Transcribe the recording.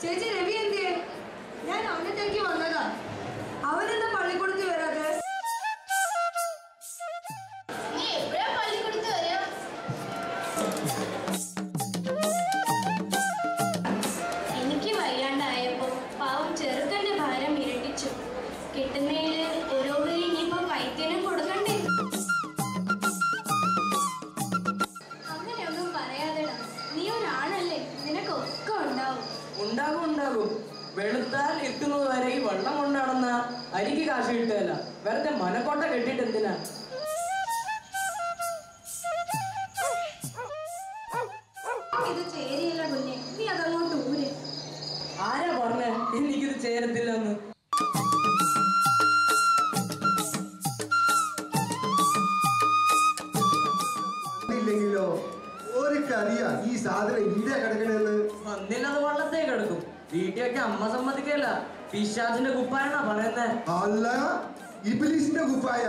ചേച്ചി രവി എന്തിയെ? ഞാൻ അവനത്തേക്ക് വന്നതാ. അവനെന്താ പള്ളിക്കൂടത്തിൽ വരാതെ? എനിക്ക് വയ്യാണ്ടായപ്പോ പാവം ചെറുക്കന്റെ ഭാരം ഇരട്ടിച്ചു. കിട്ടുന്നതില് ഓരോരുത്തരും ഇനിയിപ്പോ വൈദ്യനും കൊടുക്കണ്ടേ? അങ്ങനെയൊന്നും പറയാതെടാ, നീ ഒരാണല്ലേ, നിനക്കൊക്കെ ഉണ്ടാവും. ഉണ്ടാകും. വെളുത്താൽ എത്തുന്നത് വരെ ഈ വെള്ളം കൊണ്ടാണെന്ന അരിക്ക് കാശ് കിട്ടുകയല്ല. വെറുതെ മനക്കോട്ട കെട്ടിട്ട് എന്തിനാ? ഇത് ചേരിയില്ല കുഞ്ഞെ, നീ അതങ്ങോട്ട് ഊര്. ആരാ പറഞ്ഞേ എനിക്കിത് ചേരത്തില്ലെന്ന്? ഇല്ലെങ്കിലോ ഓർക്കറിയാം ഈ സാധനം ഇവിടെ കിടക്കണെന്ന്. ഒന്നില്ലത് വള്ളത്തേ കിടക്കും. വീട്ടിലൊക്കെ അമ്മ സമ്മതിക്കല്ല. പിശാചിന്റെ കുപ്പായണ പറയുന്നേ. അല്ല, ഇബ്ലീസിന്റെ കുപ്പായ.